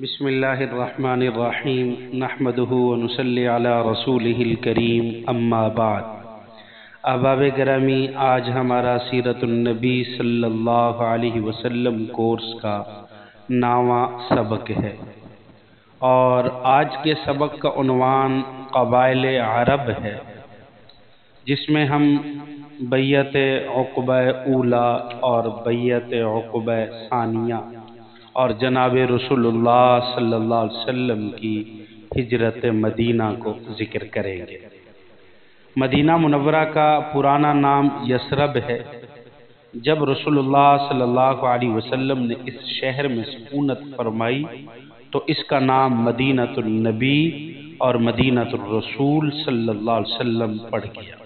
بسم اللہ الرحمن الرحیم نحمدہ ونصلی علی رسولہ الکریم اما بعد۔ احباب گرامی، آج ہمارا سیرت النبی صلی اللہ علیہ وسلم کورس کا 9واں سبق ہے، اور آج کے سبق کا عنوان قبائل عرب ہے، جس میں ہم بیعت عقبہ اولیٰ اور بیعت عقبہ ثانیہ اور جناب رسول اللہ صلی اللہ علیہ وسلم کی ہجرت مدینہ کو ذکر کریں گے۔ مدینہ منورہ کا پرانا نام یثرب ہے۔ جب رسول اللہ صلی اللہ علیہ وسلم نے اس شہر میں سکونت فرمائی تو اس کا نام مدینۃ النبی اور مدینۃ الرسول صلی اللہ علیہ وسلم پڑ گیا۔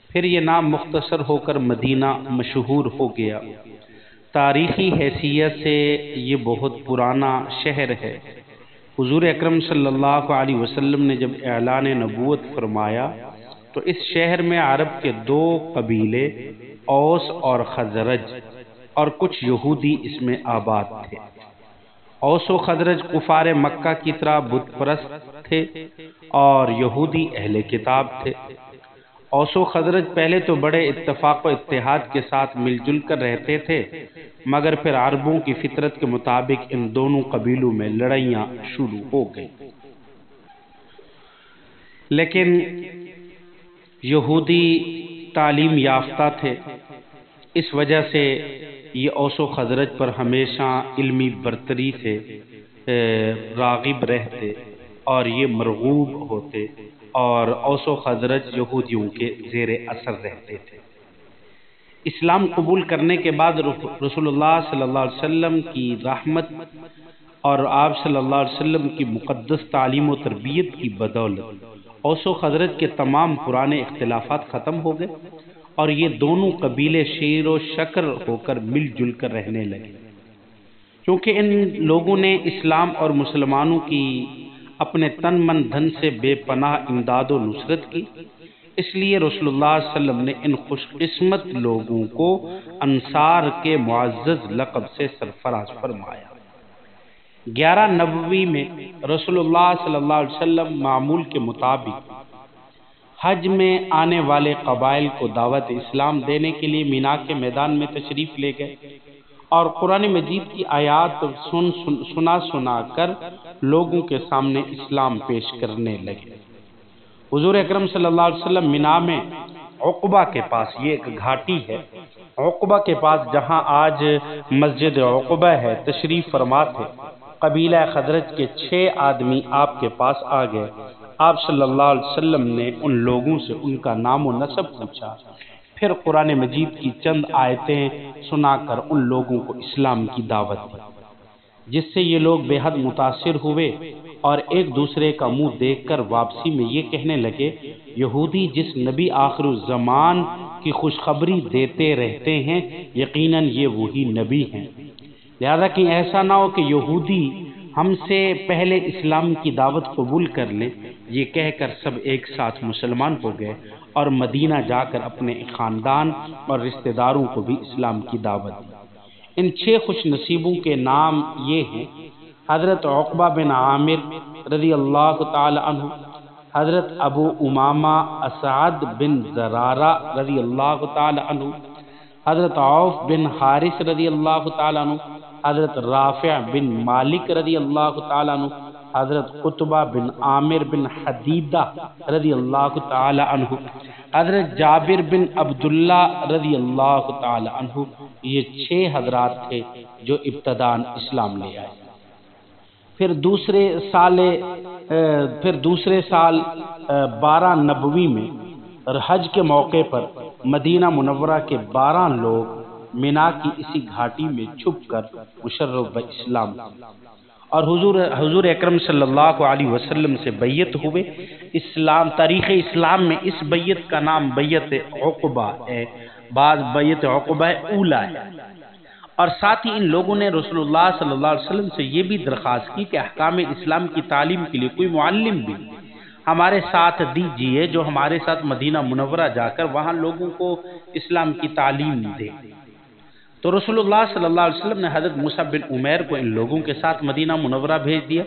پھر یہ نام مختصر ہو کر مدینہ مشہور ہو گیا۔ تاریخی حیثیت سے یہ بہت پرانا شہر ہے۔ حضور اکرم صلی اللہ علیہ وسلم نے جب اعلان نبوت فرمایا تو اس شہر میں عرب کے 2 قبیلے اوس اور خزرج اور کچھ یہودی اس میں آباد تھے۔ اوس و خزرج کفار مکہ کی طرح بت پرست تھے اور یہودی اہل کتاب تھے۔ اوس و خزرج پہلے تو بڑے اتفاق و اتحاد کے ساتھ مل جل کر رہتے تھے، مگر پھر عربوں کی فطرت کے مطابق ان دونوں قبیلوں میں لڑائیاں شروع ہو گئیں۔ لیکن یہودی تعلیم یافتہ تھے، اس وجہ سے یہ اوس و خزرج پر ہمیشہ علمی برتری سے راغب رہتے اور یہ مرغوب ہوتے، اور اوس و خزرج یہودیوں کے زیر اثر رہتے تھے۔ اسلام قبول کرنے کے بعد رسول اللہ صلی اللہ علیہ وسلم کی رحمت اور آپ صلی اللہ علیہ وسلم کی مقدس تعلیم و تربیت کی بدولت اوس و خزرج کے تمام پرانے اختلافات ختم ہو گئے اور یہ دونوں قبیلے شیر و شکر ہو کر مل جل کر رہنے لگے۔ کیونکہ ان لوگوں نے اسلام اور مسلمانوں کی اپنے تن من دھن سے بے پناہ امداد و نصرت کی، اس لیے رسول اللہ صلی اللہ علیہ وسلم نے ان خوش قسمت لوگوں کو انصار کے معزز لقب سے سرفراز فرمایا۔ 11 نبوی میں رسول اللہ صلی اللہ علیہ وسلم معمول کے مطابق حج میں آنے والے قبائل کو دعوت اسلام دینے کے لیے مینا کے میدان میں تشریف لے گئے اور قرآن مجید کی آیات سنا کر لوگوں کے سامنے اسلام پیش کرنے لگے۔ حضور اکرم صلی اللہ علیہ وسلم مینا میں عقبہ کے پاس، یہ ایک گھاٹی ہے، عقبہ کے پاس جہاں آج مسجد عقبہ ہے، تشریف فرما تھے۔ قبیلہ خزرج کے 6 آدمی آپ کے پاس آ گئے۔ آپ صلی اللہ علیہ وسلم نے ان لوگوں سے ان کا نام و نسب پوچھا، پھر قرآن مجید کی چند آیتیں سنا کر ان لوگوں کو اسلام کی دعوت دی، جس سے یہ لوگ بے حد متاثر ہوئے اور ایک دوسرے کا منہ دیکھ کر واپسی میں یہ کہنے لگے، یہودی جس نبی آخر الزمان کی خوشخبری دیتے رہتے ہیں، یقیناً یہ وہی نبی ہیں، لہذا کہ ایسا نہ ہو کہ یہودی ہم سے پہلے اسلام کی دعوت قبول کر لیں۔ یہ کہہ کر سب ایک ساتھ مسلمان ہو گئے اور مدینہ جا کر اپنے خاندان اور رشتہ داروں کو بھی اسلام کی دعوت دی۔ ان 6 خوش نصیبوں کے نام یہ ہیں: حضرت عقبہ بن عامر رضی اللہ تعالی عنہ، حضرت ابو امامہ اسعد بن زرارہ رضی اللہ تعالی عنہ، حضرت عوف بن حارث رضی اللہ تعالی عنہ، حضرت رافع بن مالک رضی اللہ تعالی عنہ، حضرت قطبہ بن عامر بن حدیدہ رضی اللہ تعالی عنہ، حضرت جابر بن عبداللہ رضی اللہ تعالی عنہ۔ یہ 6 حضرات تھے جو ابتداً اسلام لے آئے۔ پھر دوسرے سال 12 نبوی میں حج کے موقع پر مدینہ منورہ کے 12 لوگ مینا کی اسی گھاٹی میں چھپ کر مشرف اسلام اور حضور اکرم صلی اللہ علیہ وسلم سے بیعت ہوئے۔ تاریخ اسلام میں اس بیعت کا نام بیعت عقبہ ہے، بعض بیعت عقبہ اولیٰ ہے۔ اور ساتھ ہی ان لوگوں نے رسول اللہ صلی اللہ علیہ وسلم سے یہ بھی درخواست کی کہ احکام اسلام کی تعلیم کے لیے کوئی معلم بھی ہمارے ساتھ دیجیے، جو ہمارے ساتھ مدینہ منورہ جا کر وہاں لوگوں کو اسلام کی تعلیم دے۔ تو رسول اللہ صلی اللہ علیہ وسلم نے حضرت مصعب بن عمیر کو ان لوگوں کے ساتھ مدینہ منورہ بھیج دیا۔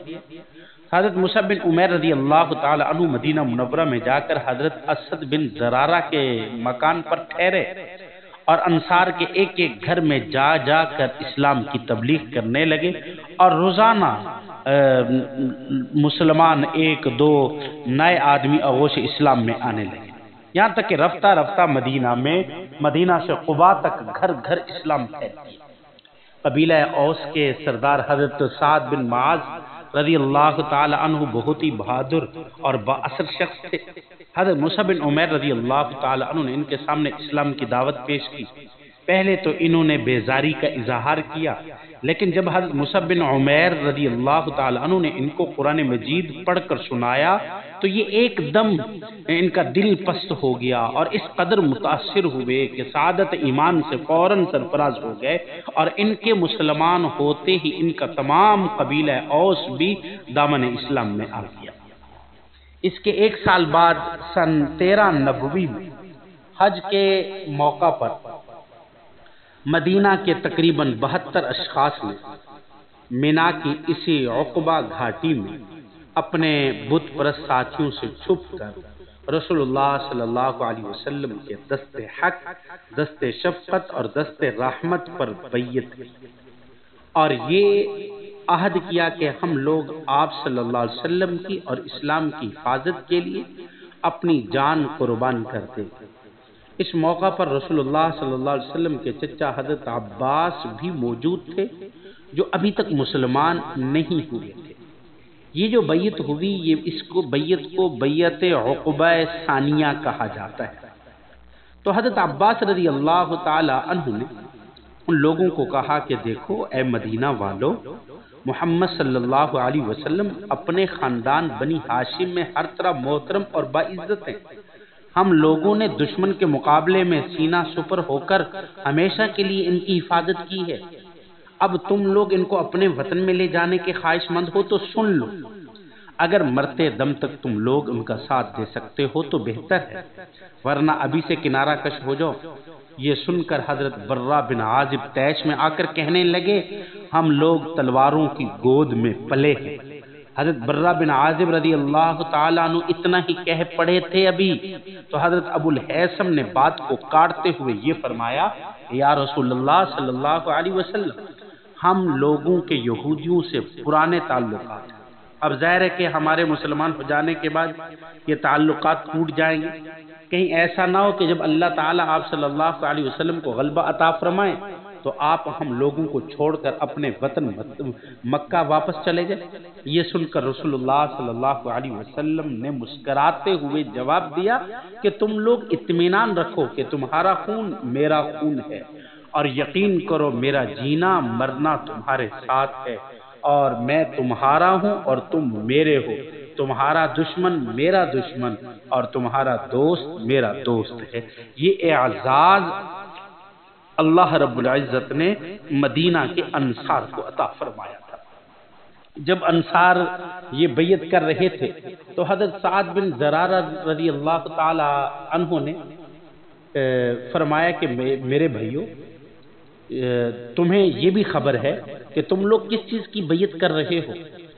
حضرت مصعب بن عمیر رضی اللہ تعالی عنہ مدینہ منورہ میں جا کر حضرت اسد بن زرارہ کے مکان پر ٹھہرے اور انصار کے ایک ایک گھر میں جا جا کر اسلام کی تبلیغ کرنے لگے، اور روزانہ مسلمان ایک دو نئے آدمی آغوش اسلام میں آنے لگے، یہاں تک کہ رفتہ رفتہ مدینہ سے قباء تک گھر گھر اسلام پھیل گیا۔ قبیلہ اوس کے سردار حضرت سعد بن معاذ رضی اللہ تعالی عنہ بہت ہی بہادر اور با اثر شخص تھے۔ حضرت مصعب بن عمیر رضی اللہ تعالی عنہ نے ان کے سامنے اسلام کی دعوت پیش کی۔ پہلے تو انہوں نے بیزاری کا اظہار کیا، لیکن جب حضرت مصعب بن عمیر رضی اللہ تعالی عنہ نے ان کو قرآن مجید پڑھ کر سنایا تو یہ ایک دم ان کا دل پست ہو گیا، اور اس قدر متاثر ہوئے کہ سعادت ایمان سے فوراً سرفراز ہو گئے، اور ان کے مسلمان ہوتے ہی ان کا تمام قبیلہ اوس بھی دامن اسلام میں آ گیا۔ اس کے ایک سال بعد سن 13 نبوی میں حج کے موقع پر مدینہ کے تقریباً 72 اشخاص نے مینا کی اسی عقبہ گھاٹی میں اپنے بت پرست ساتھیوں سے چھپ کر رسول اللہ صلی اللہ علیہ وسلم کے دست حق، دست شفقت اور دست رحمت پر بیعت کی، اور یہ عہد کیا کہ ہم لوگ آپ صلی اللہ علیہ وسلم کی اور اسلام کی حفاظت کے لیے اپنی جان قربان کرتے ہیں۔ اس موقع پر رسول اللہ صلی اللہ علیہ وسلم کے چچا حضرت عباس بھی موجود تھے، جو ابھی تک مسلمان نہیں ہوئے تھے۔ یہ جو بیعت ہوئی، اس کو بیعت عقبہ ثانیہ کہا جاتا ہے۔ تو حضرت عباس رضی اللہ تعالی عنہ نے ان لوگوں کو کہا کہ دیکھو اے مدینہ والو، محمد صلی اللہ علیہ وسلم اپنے خاندان بنی ہاشم میں ہر طرح محترم اور باعزت ہیں۔ ہم لوگوں نے دشمن کے مقابلے میں سینہ سپر ہو کر ہمیشہ کے لیے ان کی حفاظت کی ہے۔ اب تم لوگ ان کو اپنے وطن میں لے جانے کے خواہش مند ہو تو سن لو، اگر مرتے دم تک تم لوگ ان کا ساتھ دے سکتے ہو تو بہتر ہے، ورنہ ابھی سے کنارہ کش ہو جاؤ۔ یہ سن کر حضرت برہ بن عازب طیش میں آ کر کہنے لگے، ہم لوگ تلواروں کی گود میں پلے ہیں۔ حضرت برہ بن عازب رضی اللہ تعالیٰ عنہ اتنا ہی کہہ پڑے تھے ابھی تو حضرت ابو الہیثم نے بات کو کاٹتے ہوئے یہ فرمایا، یا رسول اللہ صلی اللہ علیہ وسلم، ہم لوگوں کے یہودیوں سے پرانے تعلقات ہیں، اب ظاہر ہے کہ ہمارے مسلمان ہو جانے کے بعد یہ تعلقات ٹوٹ جائیں گے، کہیں ایسا نہ ہو کہ جب اللہ تعالیٰ آپ صلی اللہ علیہ وسلم کو غلبہ عطا فرمائے تو آپ ہم لوگوں کو چھوڑ کر اپنے وطن مکہ واپس چلے جائیں۔ یہ سن کر رسول اللہ صلی اللہ علیہ وسلم نے مسکراتے ہوئے جواب دیا کہ تم لوگ اطمینان رکھو کہ تمہارا خون میرا خون ہے، اور یقین کرو میرا جینا مرنا تمہارے ساتھ ہے، اور میں تمہارا ہوں اور تم میرے ہو، تمہارا دشمن میرا دشمن اور تمہارا دوست میرا دوست ہے۔ یہ اعزاز اللہ رب العزت نے مدینہ کے انصار کو عطا فرمایا تھا۔ جب انصار یہ بیعت کر رہے تھے تو حضرت سعد بن زرارہ رضی اللہ تعالی عنہ نے فرمایا کہ میرے بھائیو، تمہیں یہ بھی خبر ہے کہ تم لوگ کس چیز کی بیعت کر رہے ہو،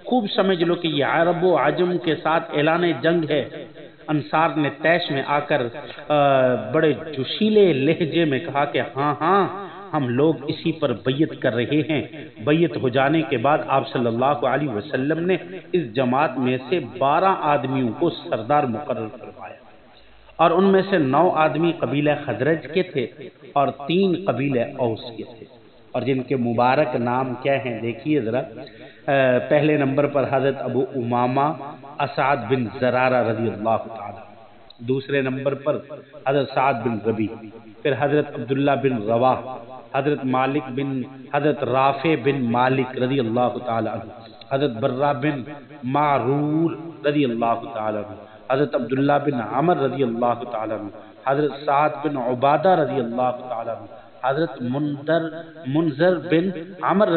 خوب سمجھ لو کہ یہ عرب و عجم کے ساتھ اعلان جنگ ہے۔ انصار نے طیش میں آ کر بڑے جوشیلے لہجے میں کہا کہ ہاں ہاں ہم لوگ اسی پر بیعت کر رہے ہیں۔ بیعت ہو جانے کے بعد آپ صلی اللہ علیہ وسلم نے اس جماعت میں سے 12 آدمیوں کو سردار مقرر فرمایا، اور ان میں سے 9 آدمی قبیلہ خزرج کے تھے اور 3 قبیلہ اوس کے تھے، اور جن کے مبارک نام کیا ہیں دیکھیے ذرا۔ پہلے نمبر پر حضرت ابو امامہ اسعد بن زرارہ رضی اللہ تعالی، دوسرے نمبر پر حضرت سعد بن ربیع، پھر حضرت عبداللہ بن رواح، حضرت رافع بن مالک رضی اللہ تعالی عنہ، حضرت برہ بن معرور رضی اللہ تعالی عنہ، حضرت عبداللہ بن عمر رضی اللہ تعالی عنہ، حضرت سعد بن عبادہ رضی اللہ تعالی عنہ، حضرت منذر بن عمر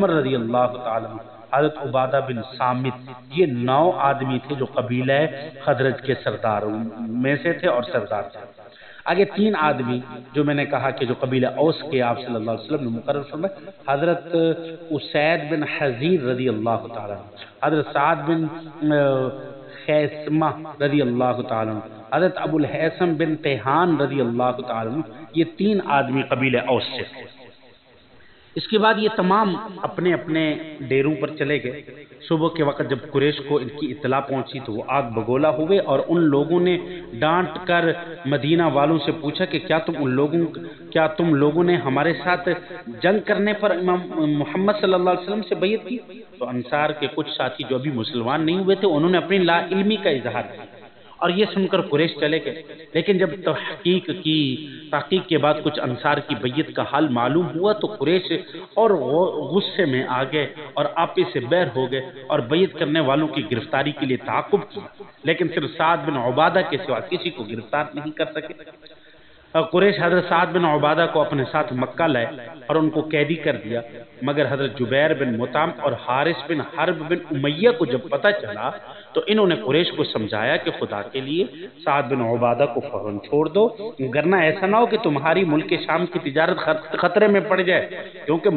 رضی اللہ تعالی عنہ، حضرت عبادہ بن صامت۔ یہ 9 آدمی تھے جو قبیلہ خزرج کے سرداروں میں سے تھے اور سردار تھے۔ آگے 3 آدمی جو میں نے کہا کہ جو قبیلہ اوس کے آپ صلی اللہ علیہ وسلم نے مقرر فرمائے، حضرت اسید بن حضیر رضی اللہ تعالیٰ عنہ، حضرت سعد بن خیسمہ رضی اللہ تعالیٰ عنہ، حضرت ابو الحیثم بن تیہان رضی اللہ تعالیٰ عنہ، یہ 3 آدمی قبیلہ اوس سے تھے۔ اس کے بعد یہ تمام اپنے اپنے ڈیروں پر چلے گئے۔ صبح کے وقت جب قریش کو ان کی اطلاع پہنچی تو وہ آگ بگولا ہوئے، اور ان لوگوں نے ڈانٹ کر مدینہ والوں سے پوچھا کہ کیا تم لوگوں نے ہمارے ساتھ جنگ کرنے پر امام محمد صلی اللہ علیہ وسلم سے بیعت کی؟ تو انصار کے کچھ ساتھی جو ابھی مسلمان نہیں ہوئے تھے انہوں نے اپنی لا علمی کا اظہار کیا، اور یہ سن کر قریش چلے گئے۔ لیکن جب تحقیق کے بعد کچھ انصار کی بیعت کا حال معلوم ہوا تو قریش اور غصے میں آ گئے اور آپس سے بیر ہو گئے اور بیعت کرنے والوں کی گرفتاری کے لیے تعاقب کیا، لیکن صرف سعد بن عبادہ کے سوا کسی کو گرفتار نہیں کر سکے۔ قریش حضرت سعد بن عبادہ کو اپنے ساتھ مکہ لائے اور ان کو قیدی کر دیا، مگر حضرت جبیر بن مطعم اور حارث بن حرب بن امیہ کو جب پتہ چلا تو انہوں نے قریش کو سمجھایا کہ خدا کے لیے سعد بن عبادہ کو فوراً چھوڑ دو، ورنہ ایسا نہ ہو کہ تمہاری ملک شام کی تجارت خطرے میں پڑ جائے، کیونکہ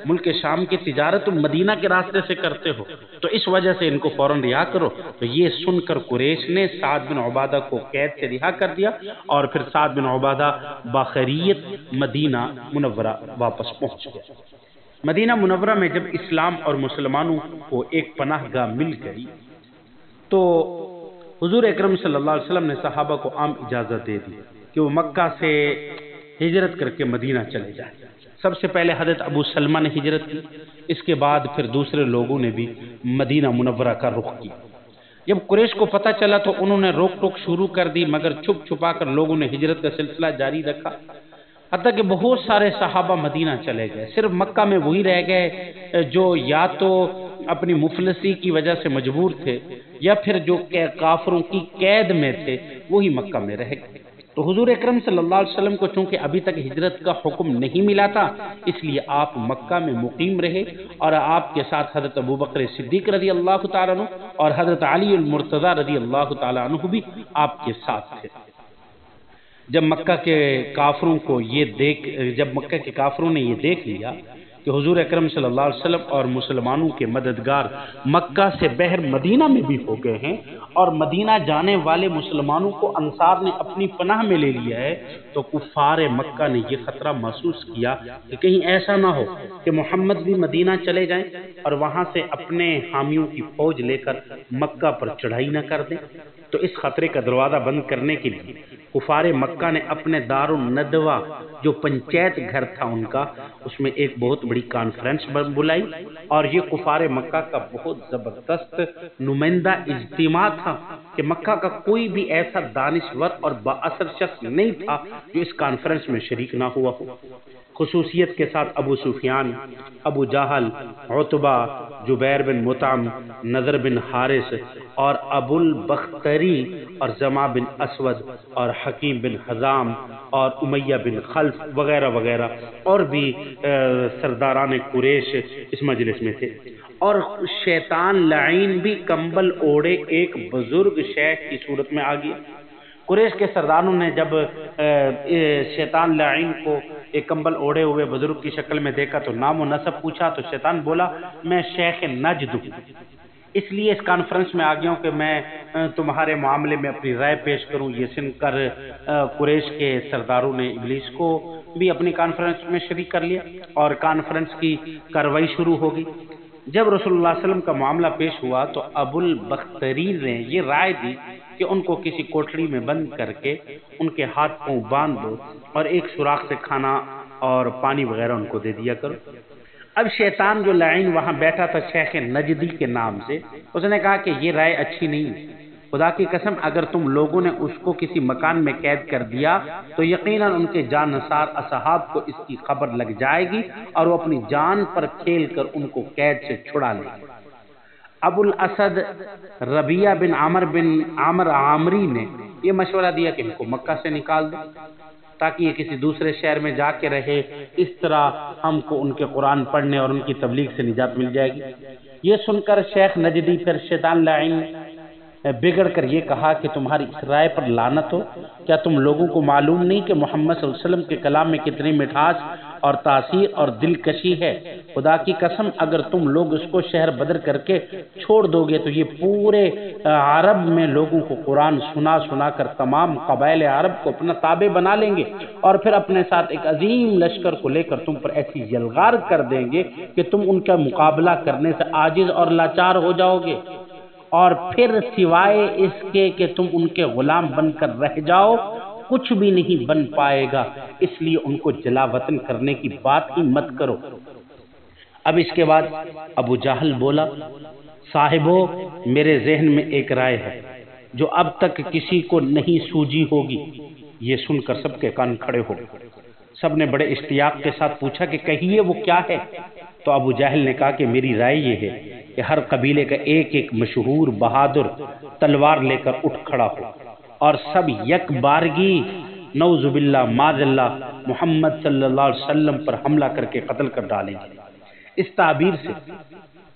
ملک شام کی تجارت تم مدینہ کے راستے سے کرتے ہو، تو اس وجہ سے ان کو فوراً رہا کرو۔ تو یہ سن کر قریش نے سعد بن عبادہ کو قید سے رہا کر دیا، اور پھر سعد بن عبادہ باخریت مدینہ منورہ واپس پہنچ گیا۔ مدینہ منورہ میں جب اسلام اور مسلمانوں کو ایک پناہ گاہ مل گئی تو حضور اکرم صلی اللہ علیہ وسلم نے صحابہ کو عام اجازت دے دی کہ وہ مکہ سے ہجرت کر کے مدینہ چلے جائیں۔ سب سے پہلے حضرت ابو سلمہ نے ہجرت کی، اس کے بعد پھر دوسرے لوگوں نے بھی مدینہ منورہ کا رخ کیا۔ جب قریش کو پتہ چلا تو انہوں نے روک ٹوک شروع کر دی، مگر چھپ چھپا کر لوگوں نے ہجرت کا سلسلہ جاری رکھا، حتیٰ کہ بہت سارے صحابہ مدینہ چلے گئے۔ صرف مکہ میں وہی رہ گئے جو یا تو اپنی مفلسی کی وجہ سے مجبور تھے یا پھر جو کافروں کی قید میں تھے وہی مکہ میں رہ گئے۔ تو حضور اکرم صلی اللہ علیہ وسلم کو چونکہ ابھی تک ہجرت کا حکم نہیں ملا تھا، اس لیے آپ مکہ میں مقیم رہے، اور آپ کے ساتھ حضرت ابوبکر صدیق رضی اللہ تعالیٰ عنہ اور حضرت علی المرتضی رضی اللہ تعالیٰ عنہ بھی آپ کے ساتھ تھے۔ جب مکہ کے کافروں نے یہ دیکھ لیا کہ حضور اکرم صلی اللہ علیہ وسلم اور مسلمانوں کے مددگار مکہ سے بحر مدینہ میں بھی ہو گئے ہیں، اور مدینہ جانے والے مسلمانوں کو انصار نے اپنی پناہ میں لے لیا ہے، تو کفار مکہ نے یہ خطرہ محسوس کیا کہ کہیں ایسا نہ ہو کہ محمد بھی مدینہ چلے جائیں اور وہاں سے اپنے حامیوں کی فوج لے کر مکہ پر چڑھائی نہ کر دیں۔ تو اس خطرے کا دروازہ بند کرنے کے لیے کفار مکہ نے اپنے دار الندوہ جو پنچایت گھر تھا ان کا، اس میں ایک بہت بڑی کانفرنس بلائی، اور یہ کفار مکہ کا بہت زبردست نمائندہ اجتماع تھا کہ مکہ کا کوئی بھی ایسا دانشور اور بااثر شخص نہیں تھا جو اس کانفرنس میں شریک نہ ہوا ہو۔ خصوصیت کے ساتھ ابو سفیان، ابو جہل، عتبہ، جبیر بن مطعم، نضر بن حارث اور ابو البختری اور زما بن اسود اور حکیم بن حزام اور امیہ بن خلف وغیرہ وغیرہ اور بھی سرداران قریش اس مجلس میں تھے، اور شیطان لعین بھی کمبل اوڑے ایک بزرگ شیخ کی صورت میں آ گیا۔ قریش کے سرداروں نے جب شیطان لعین کو ایک کمبل اوڑے ہوئے بزرگ کی شکل میں دیکھا تو نام و نسب پوچھا تو شیطان بولا میں شیخ نجد ہوں، اس لیے اس کانفرنس میں آ گیا ہوں کہ میں تمہارے معاملے میں اپنی رائے پیش کروں۔ یہ سن کر قریش کے سرداروں نے ابلیس کو بھی اپنی کانفرنس میں شریک کر لیا اور کانفرنس کی کارروائی شروع ہو گئی۔ جب رسول اللہ صلی اللہ علیہ وسلم کا معاملہ پیش ہوا تو ابو البختری نے یہ رائے دی کہ ان کو کسی کوٹڑی میں بند کر کے ان کے ہاتھ پاؤں باندھ دو اور ایک سوراخ سے کھانا اور پانی وغیرہ ان کو دے دیا کرو۔ اب شیطان جو لعین وہاں بیٹھا تھا شیخ نجدی کے نام سے، اس نے کہا کہ یہ رائے اچھی نہیں ہے، خدا کی قسم اگر تم لوگوں نے اس کو کسی مکان میں قید کر دیا تو یقیناً ان کے جان نثار اصحاب کو اس کی خبر لگ جائے گی اور وہ اپنی جان پر کھیل کر ان کو قید سے چھڑا لیں گے۔ ابو الاسد ربیہ بن عامر عامری نے یہ مشورہ دیا کہ ان کو مکہ سے نکال دو تاکہ یہ کسی دوسرے شہر میں جا کے رہے، اس طرح ہم کو ان کے قرآن پڑھنے اور ان کی تبلیغ سے نجات مل جائے گی۔ یہ سن کر شیخ نجدی پھر شیطان لعین بگڑ کر یہ کہا کہ تمہاری اس رائے پر لعنت ہو، کیا تم لوگوں کو معلوم نہیں کہ محمد صلی اللہ علیہ وسلم کے کلام میں کتنی مٹھاس اور تاثیر اور دلکشی ہے؟ خدا کی قسم اگر تم لوگ اس کو شہر بدر کر کے چھوڑ دو گے تو یہ پورے عرب میں لوگوں کو قرآن سنا سنا کر تمام قبائل عرب کو اپنا تابع بنا لیں گے، اور پھر اپنے ساتھ ایک عظیم لشکر کو لے کر تم پر ایسی یلغار کر دیں گے کہ تم ان کا مقابلہ کرنے سے عاجز اور لاچار ہو جاؤ گے، اور پھر سوائے اس کے کہ تم ان کے غلام بن کر رہ جاؤ کچھ بھی نہیں بن پائے گا، اس لیے ان کو جلا وطن کرنے کی بات ہی مت کرو۔ اب اس کے بعد ابو جہل بولا، صاحبو میرے ذہن میں ایک رائے ہے جو اب تک کسی کو نہیں سوجی ہوگی۔ یہ سن کر سب کے کان کھڑے ہو گئے، سب نے بڑے اشتیاق کے ساتھ پوچھا کہ کہیے وہ کیا ہے؟ تو ابو جہل نے کہا کہ میری رائے یہ ہے کہ ہر قبیلے کا ایک ایک مشہور بہادر تلوار لے کر اٹھ کھڑا ہو اور سب یک بارگی نعوذ باللہ معاذ اللہ محمد صلی اللہ علیہ وسلم پر حملہ کر کے قتل کر ڈالیں گے۔ اس تعبیر سے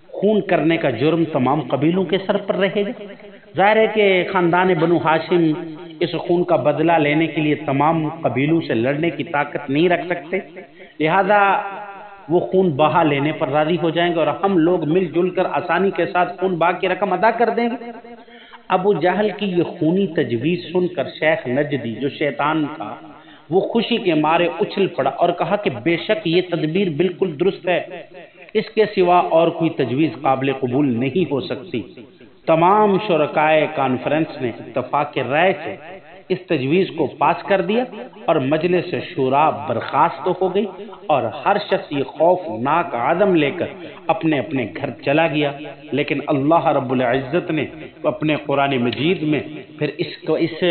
خون کرنے کا جرم تمام قبیلوں کے سر پر رہے گا۔ ظاہر ہے کہ خاندان بنو ہاشم اس خون کا بدلہ لینے کے لیے تمام قبیلوں سے لڑنے کی طاقت نہیں رکھ سکتے، لہذا وہ خون بہا لینے پر راضی ہو جائیں گے اور ہم لوگ مل جل کر آسانی کے ساتھ خون بہا کی رقم ادا کر دیں گے۔ ابو جہل کی یہ خونی تجویز سن کر شیخ نجدی جو شیطان تھا وہ خوشی کے مارے اچھل پڑا اور کہا کہ بے شک یہ تدبیر بالکل درست ہے، اس کے سوا اور کوئی تجویز قابل قبول نہیں ہو سکتی۔ تمام شرکائے کانفرنس نے اتفاق رائے سے اس تجویز کو پاس کر دیا اور مجلس شورا برخاست ہو گئی اور ہر شخص یہ خوفناک عزم لے کر اپنے اپنے گھر چلا گیا۔ لیکن اللہ رب العزت نے اپنے قرآن مجید میں پھر اس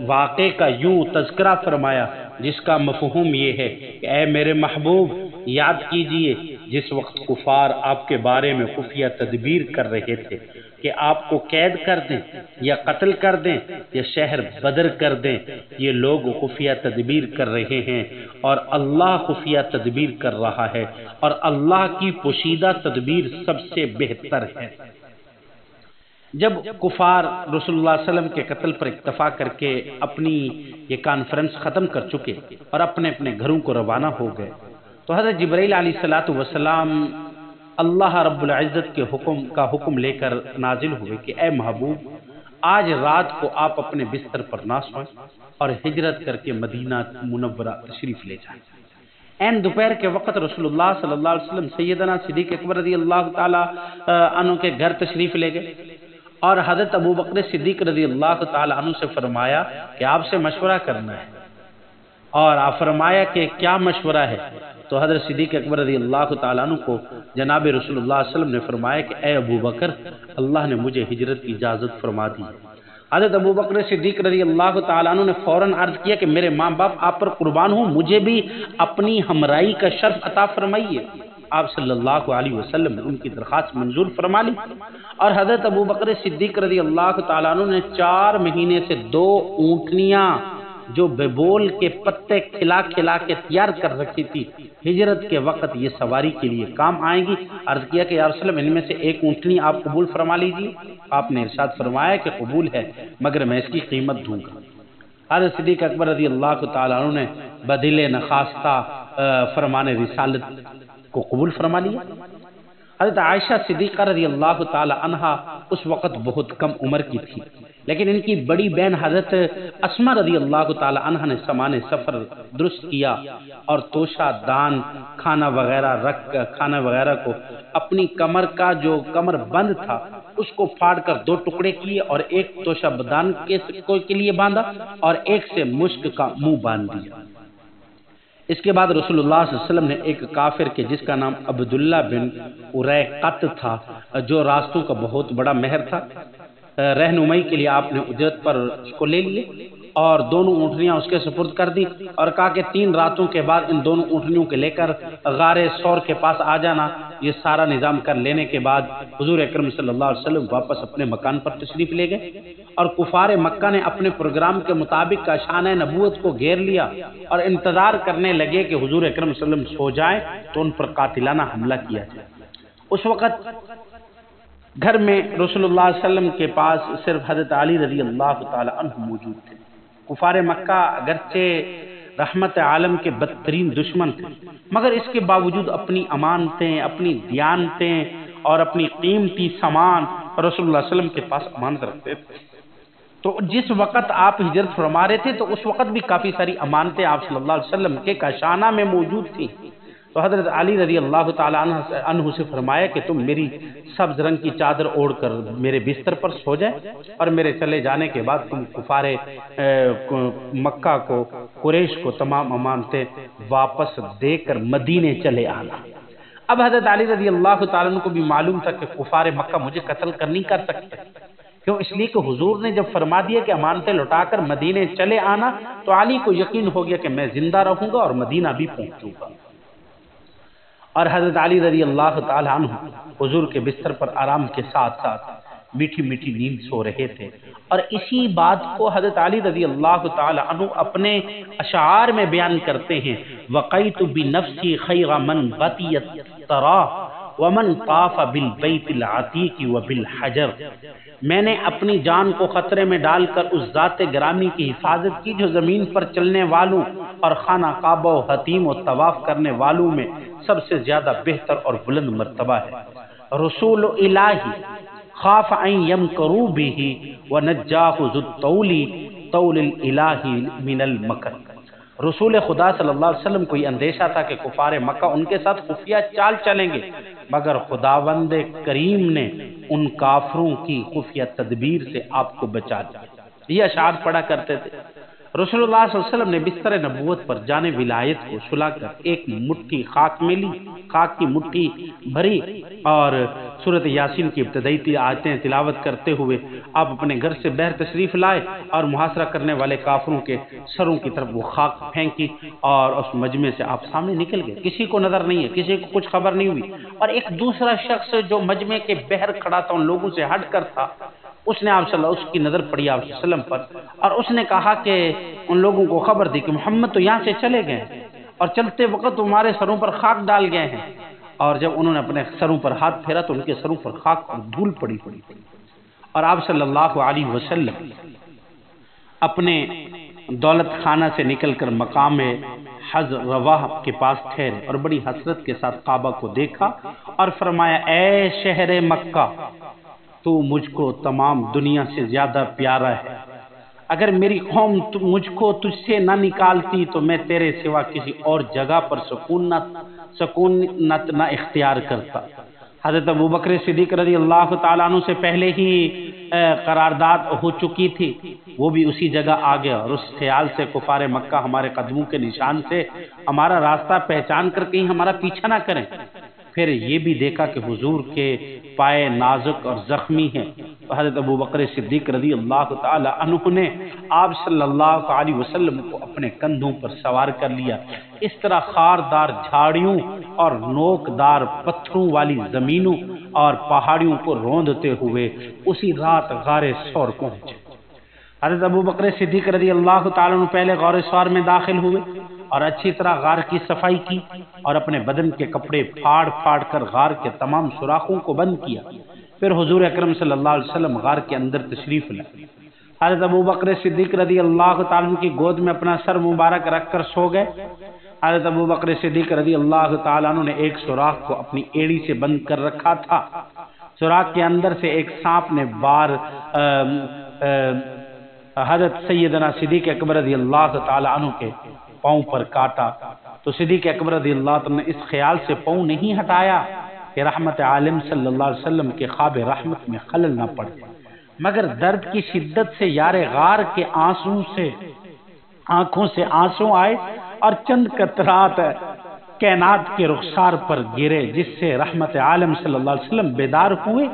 واقعے کا یوں تذکرہ فرمایا جس کا مفہوم یہ ہے کہ اے میرے محبوب یاد کیجئے جس وقت کفار آپ کے بارے میں خفیہ تدبیر کر رہے تھے کہ آپ کو قید کر دیں یا قتل کر دیں یا شہر بدر کر دیں، یہ لوگ خفیہ تدبیر کر رہے ہیں اور اللہ خفیہ تدبیر کر رہا ہے اور اللہ کی پوشیدہ تدبیر سب سے بہتر ہے۔ جب کفار رسول اللہ صلی اللہ علیہ وسلم کے قتل پر اتفاق کر کے اپنی یہ کانفرنس ختم کر چکے اور اپنے اپنے گھروں کو روانہ ہو گئے تو حضرت جبرائیل علیہ السلام اللہ رب العزت کے حکم لے کر نازل ہوئے کہ اے محبوب آج رات کو آپ اپنے بستر پر نہ سوئیں اور ہجرت کر کے مدینہ منورہ تشریف لے جائیں۔ این دوپہر کے وقت رسول اللہ صلی اللہ علیہ وسلم سیدنا صدیق اکبر رضی اللہ تعالی عنہ کے گھر تشریف لے گئے اور حضرت ابو بکر صدیق رضی اللہ تعالی عنہ سے فرمایا کہ آپ سے مشورہ کرنا ہے، اور آپ فرمایا کہ کیا مشورہ ہے؟ تو حضرت صدیق اکبر رضی اللہ تعالیٰ عنہ کو جناب رسول اللہ صلی اللہ علیہ وسلم نے فرمایا کہ اے ابو بکر اللہ نے مجھے ہجرت کی اجازت فرما دی۔ حضرت ابو بکر صدیق رضی اللہ تعالیٰ عنہ نے فوراً عرض کیا کہ میرے ماں باپ آپ پر قربان ہوں، مجھے بھی اپنی ہمراہی کا شرف عطا فرمائیے۔ آپ صلی اللہ علیہ وسلم نے ان کی درخواست منظور فرما لی اور حضرت ابو بکر صدیق رضی اللہ تعالیٰ عنہ نے 4 مہینے سے 2 اونٹنیاں جو ببول کے پتے کھلا کھلا کے تیار کر رکھی تھی ہجرت کے وقت یہ سواری کے لیے کام آئیں گی۔ عرض کیا کہ یا رسول اللہ ان میں سے 1 اونٹنی آپ قبول فرما لیجیے۔ آپ نے ارشاد فرمایا کہ قبول ہے مگر میں اس کی قیمت دوں گا۔ حضرت صدیق اکبر رضی اللہ تعالیٰ عنہ نے بدل نخواستہ فرمان رسالت کو قبول فرما لیا۔ حضرت عائشہ صدیقہ رضی اللہ تعالی عنہا اس وقت بہت کم عمر کی تھی، لیکن ان کی بڑی بہن حضرت اسماء رضی اللہ تعالی عنہا نے سامان سفر درست کیا اور توشہ دان کھانا وغیرہ کو اپنی کمر کا جو کمر بند تھا اس کو پھاڑ کر 2 ٹکڑے کیے اور ایک توشہ بدان کے لیے باندھا اور ایک سے مشک کا منہ باندھ دیا۔ اس کے بعد رسول اللہ صلی اللہ علیہ وسلم نے ایک کافر کے جس کا نام عبداللہ بن اریقط تھا جو راستوں کا بہت بڑا ماہر تھا، رہنمائی کے لیے آپ نے اجرت پر اس کو لے لیے اور 2 اونٹنیاں اس کے سپرد کر دی اور کہا کہ 3 راتوں کے بعد ان 2 اونٹنیوں کے لے کر غار ثور کے پاس آ جانا۔ یہ سارا نظام کر لینے کے بعد حضور اکرم صلی اللہ علیہ وسلم واپس اپنے مکان پر تشریف لے گئے اور کفار مکہ نے اپنے پروگرام کے مطابق کا شانہ نبوت کو گھیر لیا اور انتظار کرنے لگے کہ حضور اکرم صلی اللہ علیہ وسلم سو جائیں تو ان پر قاتلانہ حملہ کیا جائے۔ اس وقت گھر میں رسول اللہ صلی اللہ علیہ وسلم کے پاس صرف حضرت علی رضی اللہ تعالی عنہ موجود تھے۔ کفار مکہ اگرچہ رحمت عالم کے بدترین دشمن تھے، مگر اس کے باوجود اپنی امانتیں، اپنی دیانتیں اور اپنی قیمتی سامان رسول اللہ صلی اللہ علیہ وسلم کے پاس امانت رکھتے تھے۔ تو جس وقت آپ ہجرت فرما رہے تھے تو اس وقت بھی کافی ساری امانتیں آپ صلی اللہ علیہ وسلم کے کاشانہ میں موجود تھیں۔ تو حضرت علی رضی اللہ تعالیٰ عنہ سے فرمایا کہ تم میری سبز رنگ کی چادر اوڑھ کر میرے بستر پر سو جائے، اور میرے چلے جانے کے بعد تم کفار مکہ کو، قریش کو تمام امانتیں واپس دے کر مدینے چلے آنا۔ اب حضرت علی رضی اللہ تعالیٰ عنہ کو بھی معلوم تھا کہ کفار مکہ مجھے قتل نہیں کر سکتے، کیوں؟ اس لیے کہ حضور نے جب فرما دیا کہ امانتیں لوٹا کر مدینے چلے آنا، تو علی کو یقین ہو گیا کہ میں زندہ رہوں گا اور مدینہ بھی پہنچوں گا۔ اور حضرت علی رضی اللہ تعالیٰ عنہ حضور کے بستر پر آرام کے ساتھ ساتھ میٹھی میٹھی نیند سو رہے تھے، اور اسی بات کو حضرت علی رضی اللہ تعالیٰ عنہ اپنے اشعار میں بیان کرتے ہیں۔ وقیت بنفسی خیر من بطیت ترا ومن طاف بالبیت العتیق وبالحجر، میں نے اپنی جان کو خطرے میں ڈال کر اس ذات گرامی کی حفاظت کی جو زمین پر چلنے والوں اور خانہ کعبہ و حتیم و طواف کرنے والوں میں سب سے زیادہ بہتر اور بلند مرتبہ ہے۔ رسول الہی خاف ان یمکروا بہ ونجاہ ذو الطول طول الالہ من المکر، رسول خدا صلی اللہ علیہ وسلم کو یہ اندیشہ تھا کہ کفار مکہ ان کے ساتھ خفیہ چال چلیں گے، مگر خداوند کریم نے ان کافروں کی خفیہ تدبیر سے آپ کو بچا لیا۔ یہ اشعار پڑھا کرتے تھے۔ رسول اللہ صلی اللہ علیہ وسلم نے بستر نبوت پر جان ولایت کو سلا کر ایک مٹھی خاک میں لی، خاک کی مٹھی بھری، اور سورۃ یاسین کی ابتدائی آیتیں تلاوت کرتے ہوئے آپ اپنے گھر سے باہر تشریف لائے اور محاصرہ کرنے والے کافروں کے سروں کی طرف وہ خاک پھینکی، اور اس مجمع سے آپ سامنے نکل گئے۔ کسی کو نظر نہیں ہے، کسی کو کچھ خبر نہیں ہوئی، اور ایک دوسرا شخص جو مجمع کے باہر کھڑا تھا، ان لوگوں سے ہٹ کر تھا، اس نے اس کی نظر پڑی آپ صلی اللہ علیہ وسلم پر، اور اس نے کہا کہ ان لوگوں کو خبر دی کہ محمد تو یہاں سے چلے گئے اور چلتے وقت تمہارے سروں پر خاک ڈال گئے ہیں۔ اور جب انہوں نے اپنے سروں پر ہاتھ پھیرا تو ان کے سروں پر خاک اور دھول پڑی، اور آپ صلی اللہ علیہ وسلم اپنے دولت خانہ سے نکل کر مقام حضر رواح کے پاس ٹھہرے اور بڑی حسرت کے ساتھ کعبہ کو دیکھا اور فرمایا، اے شہر مکہ، تو مجھ کو تمام دنیا سے زیادہ پیارا ہے، اگر میری قوم مجھ کو تجھ سے نہ نکالتی تو میں تیرے سوا کسی اور جگہ پر سکونت نہ اختیار کرتا۔ حضرت ابوبکر صدیق رضی اللہ تعالیٰ عنہ سے پہلے ہی قرارداد ہو چکی تھی، وہ بھی اسی جگہ آ گیا، اور اس خیال سے کفار مکہ ہمارے قدموں کے نشان سے ہمارا راستہ پہچان کر کہیں ہمارا پیچھا نہ کریں۔ پھر یہ بھی دیکھا کہ حضور کے پائے نازک اور زخمی ہیں، تو حضرت ابوبکر صدیق رضی اللہ تعالی عنہ نے آپ صلی اللہ علیہ وسلم کو اپنے کندھوں پر سوار کر لیا۔ اس طرح خاردار جھاڑیوں اور نوکدار پتھروں والی زمینوں اور پہاڑیوں کو روندتے ہوئے اسی رات غار ثور پہنچے۔ حضرت ابوبکر صدیق رضی اللہ تعالیٰ عنہ پہلے غار ثور میں داخل ہوئے اور اچھی طرح غار کی صفائی کی اور اپنے بدن کے کپڑے پھاڑ پھاڑ کر غار کے تمام سوراخوں کو بند کیا۔ پھر حضور اکرم صلی اللہ علیہ وسلم غار کے اندر تشریف لائے۔ حضرت ابوبکر صدیق رضی اللہ تعالیٰ عنہ کی گود میں اپنا سر مبارک رکھ کر سو گئے۔ حضرت ابوبکر صدیق رضی اللہ تعالیٰ عنہ نے ایک سوراخ کو اپنی ایڑی سے بند کر رکھا تھا۔ سوراخ کے اندر سے ایک سانپ نے بار حضرت سیدنا صدیق اکبر رضی اللہ تعالیٰ عنہ کے پاؤں پر کاٹا، تو صدیق اکبر رضی اللہ عنہ نے اس خیال سے پاؤں نہیں ہٹایا کہ رحمت عالم صلی اللہ علیہ وسلم کے خواب رحمت میں خلل نہ پڑے، مگر درد کی شدت سے یار غار کے آنکھوں سے آنسو آئے اور چند قطرات کائنات کے رخسار پر گرے، جس سے رحمت عالم صلی اللہ علیہ وسلم بیدار ہوئے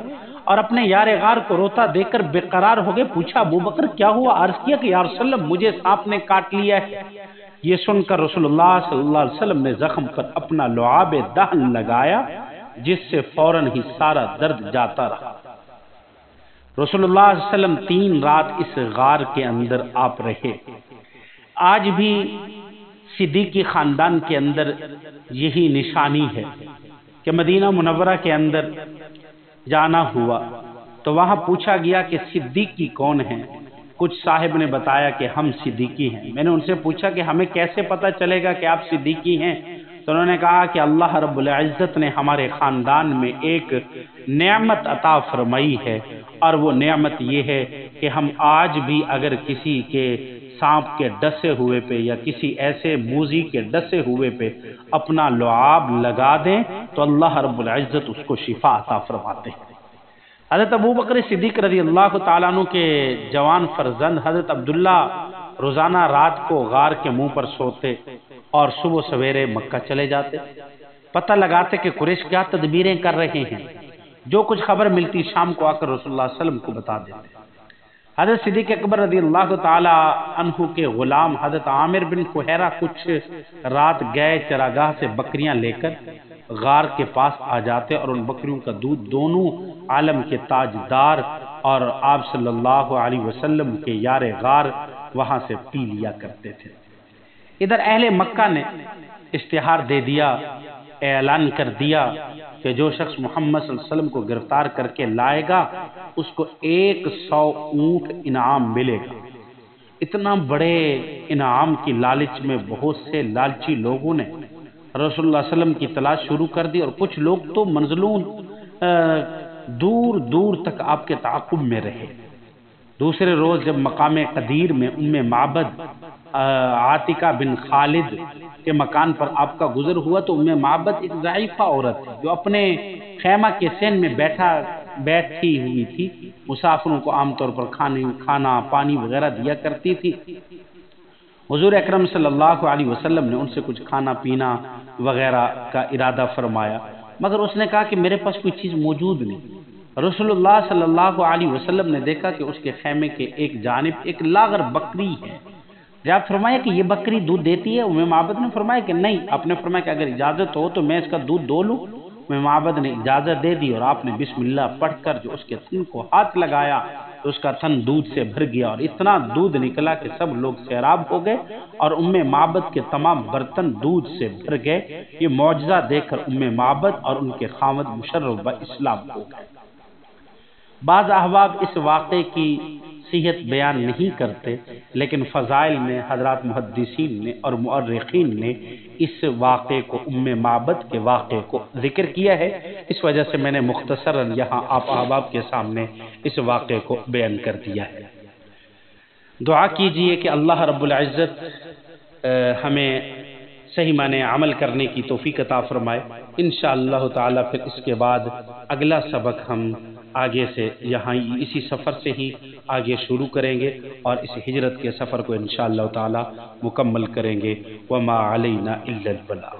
اور اپنے یار غار کو روتا دیکھ کر بے قرار ہو گئے۔ پوچھا، ابوبکر کیا ہوا؟ عرض کیا کہ یا رسول اللہ مجھے سانپ نے کاٹ لیا ہے۔ یہ سن کر رسول اللہ صلی اللہ علیہ وسلم نے زخم پر اپنا لعاب دہن لگایا، جس سے فوراً ہی سارا درد جاتا رہا۔ رسول اللہ صلی اللہ علیہ وسلم 3 رات اس غار کے اندر آپ رہے۔ آج بھی صدیقی خاندان کے اندر یہی نشانی ہے کہ مدینہ منورہ کے اندر جانا ہوا تو وہاں پوچھا گیا کہ صدیقی کون ہیں؟ کچھ صاحب نے بتایا کہ ہم صدیقی ہیں۔ میں نے ان سے پوچھا کہ ہمیں کیسے پتہ چلے گا کہ آپ صدیقی ہیں؟ تو انہوں نے کہا کہ اللہ رب العزت نے ہمارے خاندان میں ایک نعمت عطا فرمائی ہے، اور وہ نعمت یہ ہے کہ ہم آج بھی اگر کسی کے سانپ کے ڈسے ہوئے پہ یا کسی ایسے موذی کے ڈسے ہوئے پہ اپنا لعاب لگا دیں تو اللہ رب العزت اس کو شفا عطا فرماتے ہیں۔ حضرت ابوبکر صدیق رضی اللہ تعالیٰ عنہ کے جوان فرزند حضرت عبداللہ روزانہ رات کو غار کے منہ پر سوتے اور صبح سویرے مکہ چلے جاتے، پتہ لگاتے کہ قریش کیا تدبیریں کر رہے ہیں۔ جو کچھ خبر ملتی شام کو آ کر رسول اللہ صلی اللہ علیہ وسلم کو بتا دیتے۔ حضرت صدیق اکبر رضی اللہ تعالی عنہ کے غلام حضرت عامر بن فہیرہ کچھ رات گئے چراگاہ سے بکریاں لے کر غار کے پاس آ جاتے اور ان بکریوں کا دودھ دونوں عالم کے تاجدار اور آپ صلی اللہ علیہ وسلم کے یار غار وہاں سے پی لیا کرتے تھے۔ ادھر اہل مکہ نے اشتہار دے دیا، اعلان کر دیا کہ جو شخص محمد صلی اللہ علیہ وسلم کو گرفتار کر کے لائے گا اس کو 100 اونٹ انعام ملے گا۔ اتنا بڑے انعام کی لالچ میں بہت سے لالچی لوگوں نے رسول اللہ صلی اللہ علیہ وسلم کی تلاش شروع کر دی، اور کچھ لوگ تو منزلوں دور دور تک آپ کے تعاقب میں رہے۔ دوسرے روز جب مقام قدیر میں معبد عاتقہ بن خالد کے مکان پر آپ کا گزر ہوا تو معبد ایک ضعیفہ عورت تھی جو اپنے خیمہ کے سین میں بیٹھی ہوئی تھی، مسافروں کو عام طور پر کھانا پانی وغیرہ دیا کرتی تھی۔ حضور اکرم صلی اللہ علیہ وسلم نے ان سے کچھ کھانا پینا وغیرہ کا ارادہ فرمایا، مگر اس نے کہا کہ میرے پاس کوئی چیز موجود نہیں۔ رسول اللہ صلی اللہ علیہ وسلم نے دیکھا کہ اس کے خیمے کے ایک جانب ایک لاغر بکری ہے۔ جب فرمایا کہ یہ بکری دودھ دیتی ہے؟ معبد نے فرمایا کہ نہیں۔ آپ نے فرمایا کہ اگر اجازت ہو تو میں اس کا دودھ دو لوں۔ معبد نے اجازت دے دی اور آپ نے بسم اللہ پڑھ کر جو اس کے تھن کو ہاتھ لگایا تو اس کا تھن دودھ سے بھر گیا، اور اتنا دودھ نکلا کہ سب لوگ سیراب ہو گئے اور معبد کے تمام برتن دودھ سے بھر گئے۔ یہ معجزہ دیکھ کر معبد اور ان کے خاوند مشرف با اسلام ہو گئے۔ بعض احباب اس واقعے کی صحت بیان نہیں کرتے، لیکن فضائل میں حضرات محدثین نے اور مؤرخین نے اس واقعے کو معبد کے واقعے کو ذکر کیا ہے، اس وجہ سے میں نے مختصراً یہاں آپ احباب کے سامنے اس واقعے کو بیان کر دیا ہے۔ دعا کیجئے کہ اللہ رب العزت ہمیں صحیح معنی عمل کرنے کی توفیق عطا فرمائے۔ انشاءاللہ تعالی پھر اس کے بعد اگلا سبق ہم آگے سے یہاں اسی سفر سے ہی آگے شروع کریں گے اور اس ہجرت کے سفر کو انشاءاللہ تعالی مکمل کریں گے۔ وما علینا الا البلاغ۔